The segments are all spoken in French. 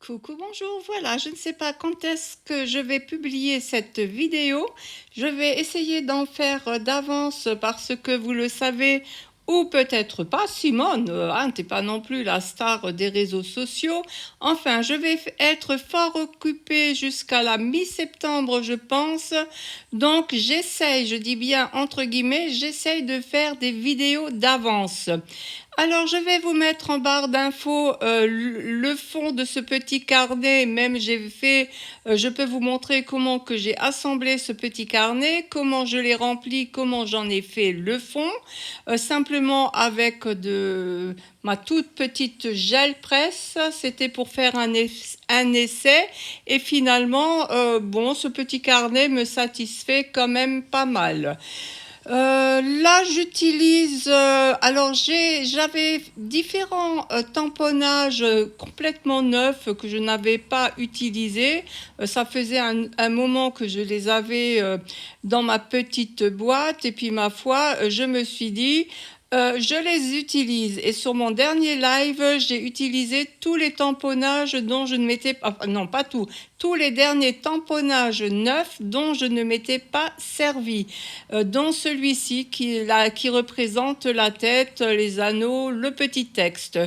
Coucou, bonjour, voilà, je ne sais pas quand est-ce que je vais publier cette vidéo. Je vais essayer d'en faire d'avance parce que vous le savez, ou peut-être pas, Simone, hein, t'es pas non plus la star des réseaux sociaux. Enfin, je vais être fort occupée jusqu'à la mi-septembre, je pense. Donc, j'essaye, je dis bien entre guillemets, j'essaye de faire des vidéos d'avance. Alors, je vais vous mettre en barre d'infos le fond de ce petit carnet. Même je peux vous montrer comment que j'ai assemblé ce petit carnet, comment je l'ai rempli, comment j'en ai fait le fond, simplement avec ma toute petite gel presse. C'était pour faire un essai et finalement, bon, ce petit carnet me satisfait quand même pas mal. Là, j'utilise. Alors, j'avais différents tamponnages complètement neufs que je n'avais pas utilisés. Ça faisait un moment que je les avais dans ma petite boîte. Et puis, ma foi, je me suis dit, je les utilise. Et sur mon dernier live, j'ai utilisé tous les tamponnages dont je ne m'étais pas. Non, pas tout. Tous les derniers tamponnages neufs dont je ne m'étais pas servi. Dont celui-ci qui représente la tête, les anneaux, le petit texte.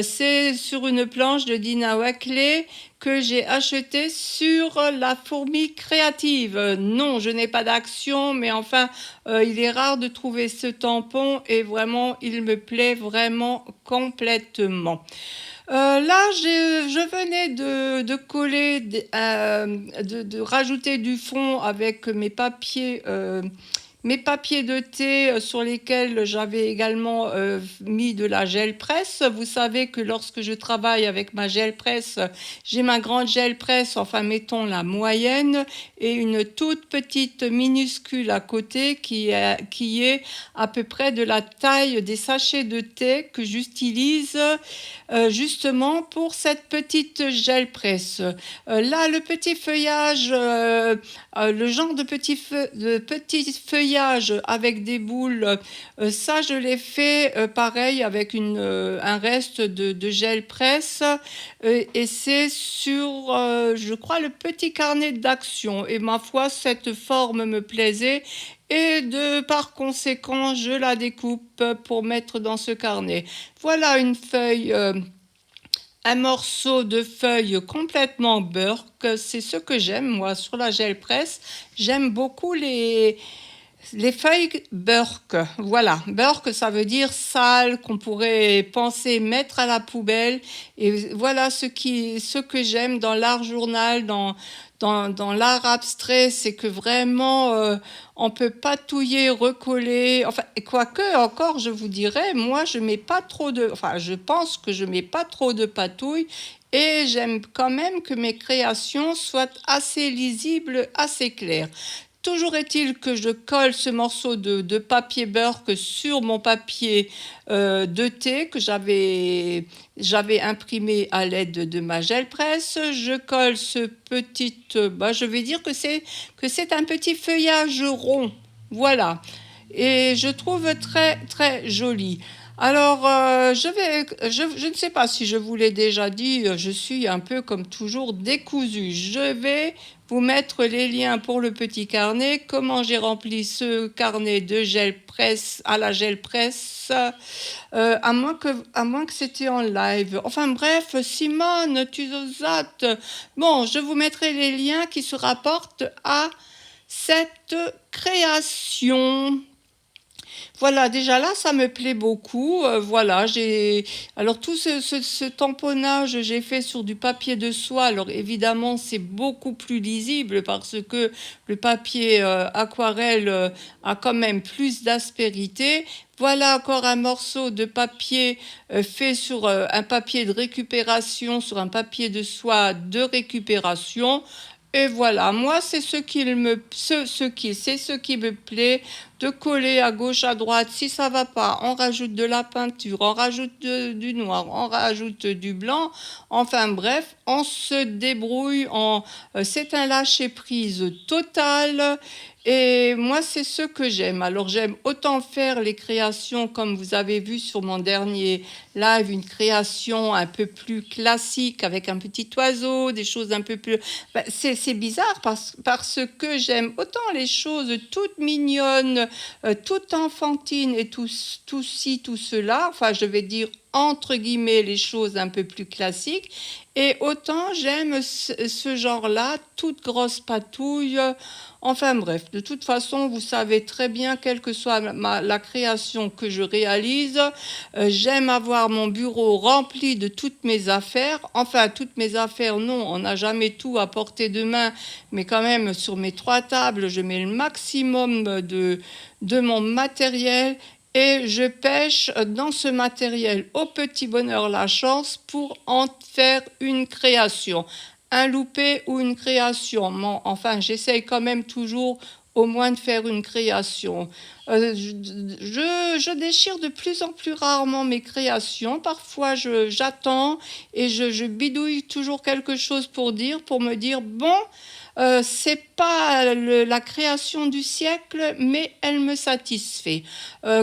C'est sur une planche de Dina Wakley que j'ai acheté sur la fourmi créative. Non, je n'ai pas d'action, mais enfin, il est rare de trouver ce tampon et vraiment, il me plaît vraiment complètement. Là, je venais de coller, de rajouter du fond avec mes papiers de thé sur lesquels j'avais également mis de la gel presse. Vous savez que lorsque je travaille avec ma gel presse, j'ai ma grande gel presse, enfin mettons la moyenne, et une toute petite minuscule à côté qui est à peu près de la taille des sachets de thé que j'utilise justement pour cette petite gel presse. Là, le petit feuillage, le genre de petit feuillage avec des boules, ça je l'ai fait pareil avec un reste de gel presse et c'est sur, je crois, le petit carnet d'action. Et ma foi, cette forme me plaisait et par conséquent, je la découpe pour mettre dans ce carnet. Voilà une feuille, un morceau de feuille complètement burk. C'est ce que j'aime, moi, sur la gel presse. J'aime beaucoup les feuilles burk. Voilà, burk, ça veut dire sale, qu'on pourrait penser mettre à la poubelle. Et voilà ce que j'aime dans l'art journal, dans l'art abstrait, c'est que vraiment on peut patouiller, recoller, enfin, quoique encore je vous dirais, moi je mets pas trop enfin je pense que je mets pas trop de patouille et j'aime quand même que mes créations soient assez lisibles, assez claires. Toujours est-il que je colle ce morceau de papier burk sur mon papier de thé que j'avais imprimé à l'aide de ma gel presse. Je colle ce petit, je vais dire que c'est un petit feuillage rond. Voilà. Et je trouve très très joli. Alors, je ne sais pas si je vous l'ai déjà dit, je suis un peu comme toujours décousue. Je vais vous mettre les liens pour le petit carnet, comment j'ai rempli ce carnet de gel presse à la gel presse, à moins que c'était en live. Enfin bref, Simone, tu zosates. Bon, je vous mettrai les liens qui se rapportent à cette création. Voilà, déjà là, ça me plaît beaucoup. Voilà, alors tout ce tamponnage, j'ai fait sur du papier de soie. Alors évidemment, c'est beaucoup plus lisible parce que le papier aquarelle a quand même plus d'aspérité. Voilà encore un morceau de papier fait sur un papier de récupération, sur un papier de soie de récupération. Et voilà, moi, c'est ce qui me plaît de coller à gauche, à droite. Si ça va pas, on rajoute de la peinture, on rajoute du noir, on rajoute du blanc. Enfin bref, on se débrouille. C'est un lâcher-prise total. Et moi, c'est ce que j'aime. Alors, j'aime autant faire les créations, comme vous avez vu sur mon dernier live, une création un peu plus classique avec un petit oiseau, des choses un peu plus... Ben, c'est bizarre parce que j'aime autant les choses toutes mignonnes, toutes enfantines et tout ci, tout cela. Enfin, je vais dire entre guillemets les choses un peu plus classiques. Et autant j'aime ce genre-là, toute grosse patouille. Enfin bref, de toute façon, vous savez très bien, quelle que soit la création que je réalise, j'aime avoir mon bureau rempli de toutes mes affaires. Enfin, toutes mes affaires, non, on n'a jamais tout à portée de main, mais quand même, sur mes 3 tables, je mets le maximum de mon matériel. Et je pêche dans ce matériel au petit bonheur la chance pour en faire une création. Un loupé ou une création. Enfin, j'essaye quand même toujours au moins de faire une création. Je déchire de plus en plus rarement mes créations. Parfois, j'attends et je bidouille toujours quelque chose pour me dire, bon, c'est pas la création du siècle, mais elle me satisfait.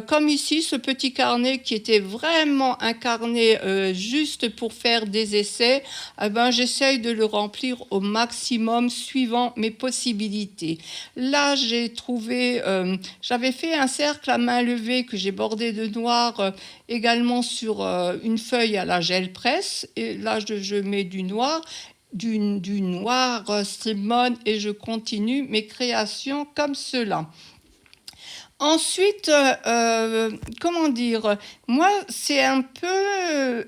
Comme ici, ce petit carnet qui était vraiment un carnet juste pour faire des essais, eh ben, j'essaye de le remplir au maximum suivant mes possibilités. Là, j'avais fait un cercle à main levée que j'ai bordé de noir également sur une feuille à la gel presse. Et là, je mets du noir. Du noir Strimon et je continue mes créations comme cela. Ensuite, comment dire, moi c'est un peu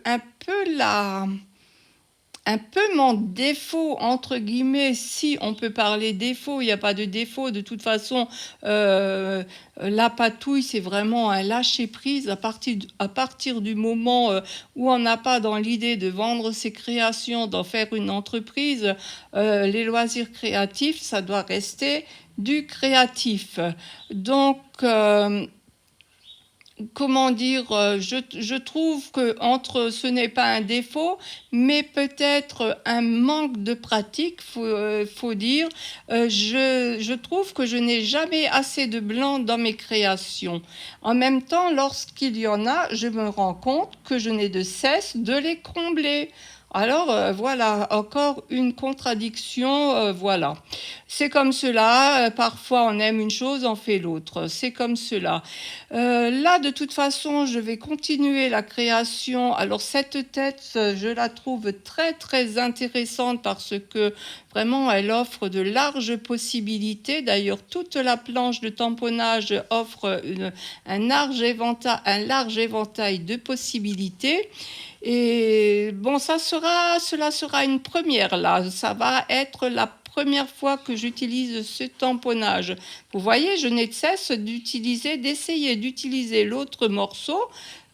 mon défaut, entre guillemets, si on peut parler défaut, il n'y a pas de défaut, de toute façon, la patouille, c'est vraiment un lâcher-prise à partir du moment où on n'a pas dans l'idée de vendre ses créations, d'en faire une entreprise, les loisirs créatifs, ça doit rester du créatif. Donc, comment dire, je trouve que ce n'est pas un défaut, mais peut-être un manque de pratique, faut dire. Je trouve que je n'ai jamais assez de blanc dans mes créations. En même temps, lorsqu'il y en a, je me rends compte que je n'ai de cesse de les combler. Alors voilà, encore une contradiction, voilà. C'est comme cela, parfois on aime une chose, on fait l'autre, c'est comme cela. Là, de toute façon, je vais continuer la création. Alors cette tête, je la trouve très très intéressante parce que vraiment elle offre de larges possibilités. D'ailleurs, toute la planche de tamponnage offre un large éventail de possibilités. Et bon, cela sera une première là. Ça va être la première fois que j'utilise ce tamponnage. Vous voyez, je n'ai de cesse d'essayer d'utiliser l'autre morceau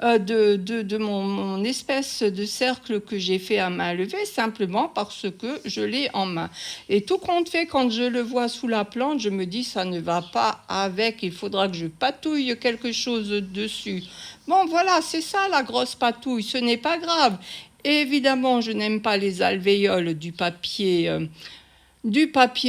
de mon espèce de cercle que j'ai fait à main levée, simplement parce que je l'ai en main. Et tout compte fait, quand je le vois sous la plante, je me dis, ça ne va pas avec, il faudra que je patouille quelque chose dessus. Bon, voilà, c'est ça la grosse patouille, ce n'est pas grave. Et évidemment, je n'aime pas les alvéoles du papier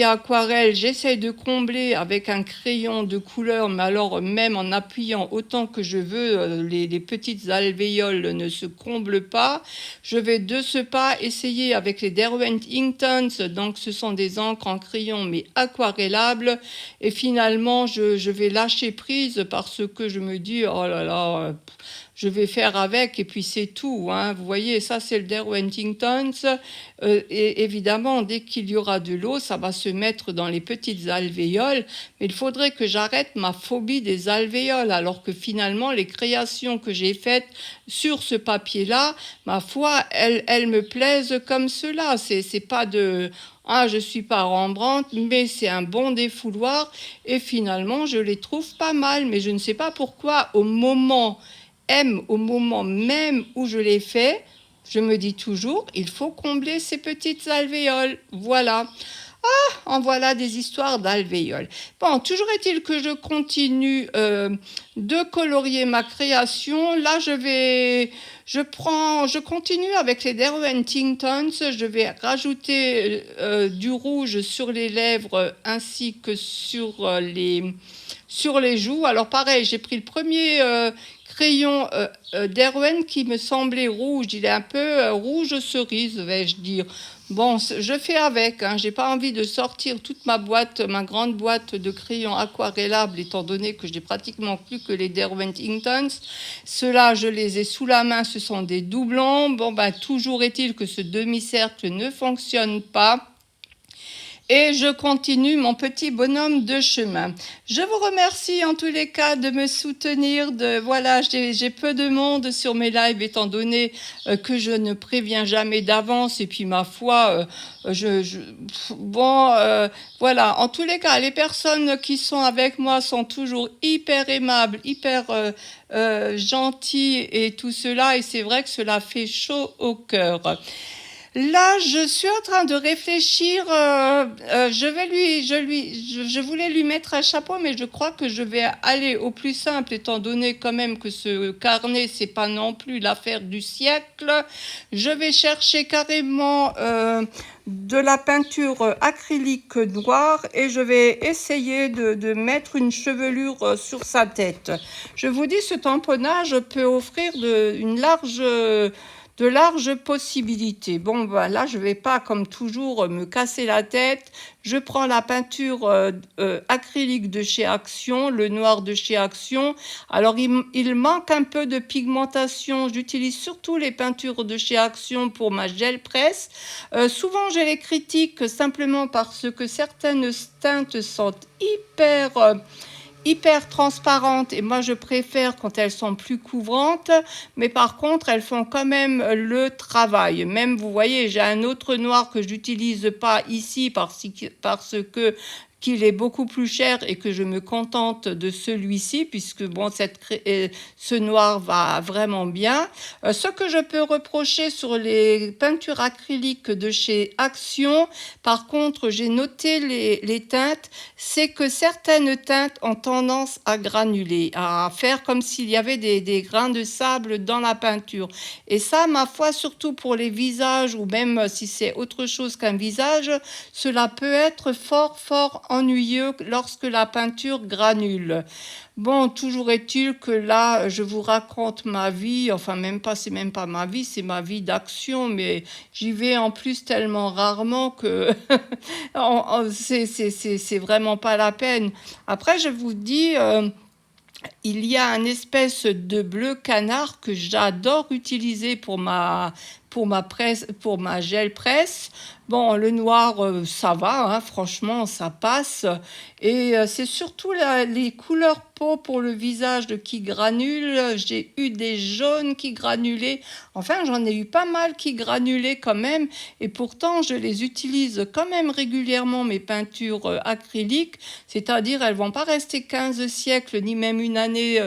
aquarelle. J'essaie de combler avec un crayon de couleur, mais alors même en appuyant autant que je veux, les petites alvéoles ne se comblent pas. Je vais de ce pas essayer avec les Derwent Inktones, donc ce sont des encres en crayon mais aquarellables, et finalement je vais lâcher prise parce que je me dis, oh là là, je vais faire avec et puis c'est tout, hein. Vous voyez, ça c'est le Derwent Inktones. Et évidemment, dès qu'il y aura de l'eau, ça va se mettre dans les petites alvéoles. Mais il faudrait que j'arrête ma phobie des alvéoles, alors que finalement, les créations que j'ai faites sur ce papier-là, ma foi, elles me plaisent comme cela. C'est pas de... Ah, je suis pas Rembrandt, mais c'est un bon défouloir. Et finalement, je les trouve pas mal. Mais je ne sais pas pourquoi, au moment même où je les fais, je me dis toujours, il faut combler ces petites alvéoles. Voilà. En voilà des histoires d'alvéoles. Bon, toujours est-il que je continue de colorier ma création. Là, je continue avec les Derwent Tintons. Je vais rajouter du rouge sur les lèvres ainsi que sur les joues. Alors pareil, j'ai pris le premier crayon Derwent qui me semblait rouge. Il est un peu rouge cerise, vais-je dire. Bon, je fais avec, hein. J'ai pas envie de sortir toute ma boîte, ma grande boîte de crayons aquarellables, étant donné que j'ai pratiquement plus que les Derwent Inktoons. Ceux-là, je les ai sous la main, ce sont des doublons. Bon, ben, toujours est-il que ce demi-cercle ne fonctionne pas. Et je continue mon petit bonhomme de chemin. Je vous remercie en tous les cas de me soutenir. Voilà, j'ai peu de monde sur mes lives étant donné que je ne préviens jamais d'avance. Et puis ma foi, bon, voilà. En tous les cas, les personnes qui sont avec moi sont toujours hyper aimables, hyper gentilles et tout cela. Et c'est vrai que cela fait chaud au cœur. Là, je suis en train de réfléchir. Je voulais lui mettre un chapeau, mais je crois que je vais aller au plus simple, étant donné quand même que ce carnet, c'est pas non plus l'affaire du siècle. Je vais chercher carrément de la peinture acrylique noire et je vais essayer de mettre une chevelure sur sa tête. Je vous dis, ce tamponnage peut offrir de larges possibilités. Bon, ben là, je vais pas, comme toujours, me casser la tête. Je prends la peinture acrylique de chez Action, le noir de chez Action. Alors, il manque un peu de pigmentation. J'utilise surtout les peintures de chez Action pour ma gel presse. Souvent, je les critique simplement parce que certaines teintes sont hyper transparentes et moi je préfère quand elles sont plus couvrantes, mais par contre elles font quand même le travail. Même vous voyez, j'ai un autre noir que j'utilise pas ici parce que qu'il est beaucoup plus cher et que je me contente de celui-ci puisque bon, ce noir va vraiment bien. Ce que je peux reprocher sur les peintures acryliques de chez Action, par contre, j'ai noté les teintes, c'est que certaines teintes ont tendance à granuler, à faire comme s'il y avait des grains de sable dans la peinture. Et ça, ma foi, surtout pour les visages ou même si c'est autre chose qu'un visage, cela peut être fort ennuyeux lorsque la peinture granule. Bon, toujours est-il que là, je vous raconte ma vie, enfin c'est même pas ma vie, c'est ma vie d'action, mais j'y vais en plus tellement rarement que c'est vraiment pas la peine. Après, je vous dis, il y a un espèce de bleu canard que j'adore utiliser pour ma gel presse. Bon, le noir, ça va, hein, franchement, ça passe. Et c'est surtout les couleurs peau pour le visage qui granulent. J'ai eu des jaunes qui granulaient. Enfin, j'en ai eu pas mal qui granulaient quand même. Et pourtant, je les utilise quand même régulièrement, mes peintures acryliques. C'est-à-dire, elles vont pas rester 15 siècles, ni même une année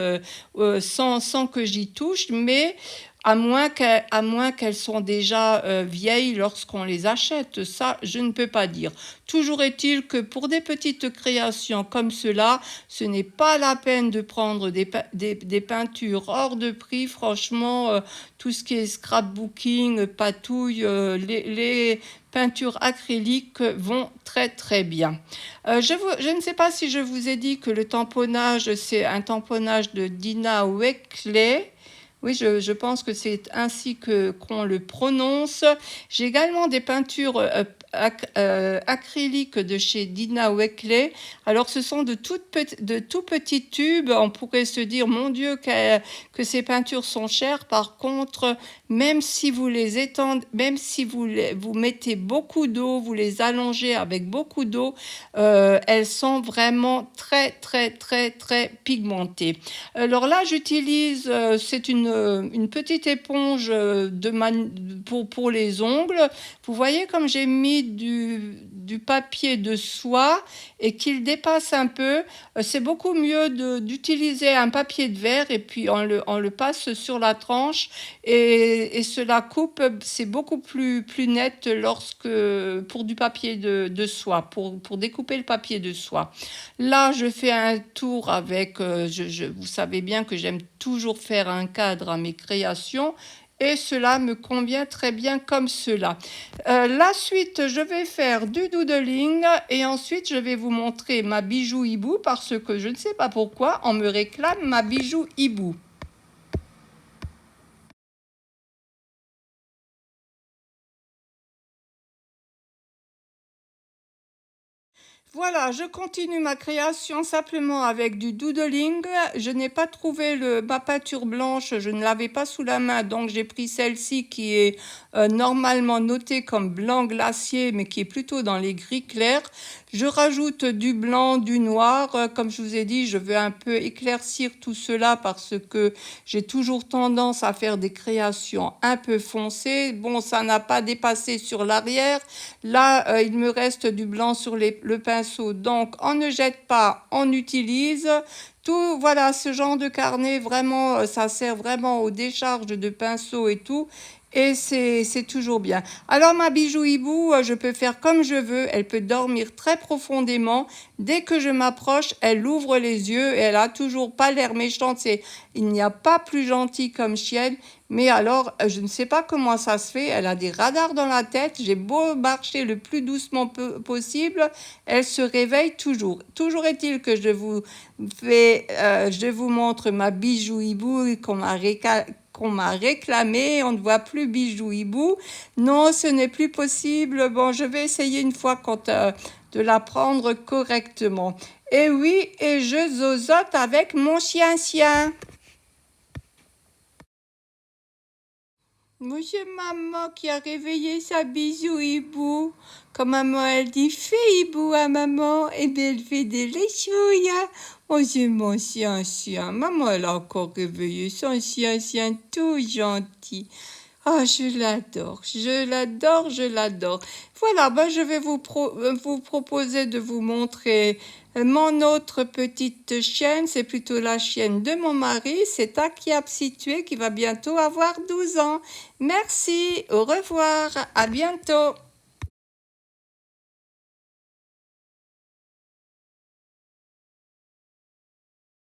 sans que j'y touche. Mais à moins qu'elles sont déjà vieilles lorsqu'on les achète. Ça, je ne peux pas dire. Toujours est-il que pour des petites créations comme cela, ce n'est pas la peine de prendre des peintures hors de prix. Franchement, tout ce qui est scrapbooking, patouille, les peintures acryliques vont très bien. Je ne sais pas si je vous ai dit que le tamponnage, c'est un tamponnage de Dina Wakley. Oui, je pense que c'est ainsi qu'on le prononce. J'ai également des peintures acryliques de chez Dina Wakley. Alors, ce sont de tout petits tubes. On pourrait se dire, mon Dieu, que ces peintures sont chères. Par contre, même si vous les étendez, même si vous mettez beaucoup d'eau, vous les allongez avec beaucoup d'eau, elles sont vraiment très pigmentées. Alors là, j'utilise, c'est une petite éponge pour les ongles. Vous voyez comme j'ai mis du papier de soie et qu'il dépasse un peu, c'est beaucoup mieux d'utiliser un papier de verre et puis on le passe sur la tranche et cela coupe, c'est beaucoup plus net lorsque pour du papier de soie, pour découper le papier de soie. Là, je fais un tour avec, vous savez bien que j'aime toujours faire un cadre à mes créations et cela me convient très bien comme cela. La suite, je vais faire du doodling et ensuite je vais vous montrer ma bijou hibou parce que je ne sais pas pourquoi on me réclame ma bijou hibou. Voilà, je continue ma création simplement avec du doodling. Je n'ai pas trouvé ma peinture blanche, je ne l'avais pas sous la main, donc j'ai pris celle-ci qui est normalement notée comme blanc glacier, mais qui est plutôt dans les gris clairs. Je rajoute du blanc, du noir. Comme je vous ai dit, je veux un peu éclaircir tout cela parce que j'ai toujours tendance à faire des créations un peu foncées. Bon, ça n'a pas dépassé sur l'arrière. Là, il me reste du blanc sur le pinceau, donc on ne jette pas, on utilise. Tout, voilà, ce genre de carnet, vraiment, ça sert vraiment aux décharges de pinceau et tout. Et c'est toujours bien. Alors ma bijou hibou, je peux faire comme je veux. Elle peut dormir très profondément. Dès que je m'approche, elle ouvre les yeux et elle a toujours pas l'air méchante. Il n'y a pas plus gentil comme chienne. Mais alors, je ne sais pas comment ça se fait. Elle a des radars dans la tête. J'ai beau marcher le plus doucement possible, elle se réveille toujours. Toujours est-il que je vous montre ma bijou hibou qu'on m'a réclamé, on ne voit plus bijou hibou. Non, ce n'est plus possible. Bon, je vais essayer une fois de la prendre correctement. Et oui, et je zozote avec mon chien-chien. Moi, c'est maman qui a réveillé sa bijou hibou. Quand maman, elle dit fais hibou à maman, et bien elle fait des léchouilles. Oh, c'est mon chien-chien. Maman, elle a encore réveillé son chien-chien tout gentil. Ah, je l'adore, je l'adore, je l'adore. Voilà, ben je vais vous proposer de vous montrer mon autre petite chienne. C'est plutôt la chienne de mon mari. C'est Akiab Situé qui va bientôt avoir 12 ans. Merci, au revoir, à bientôt.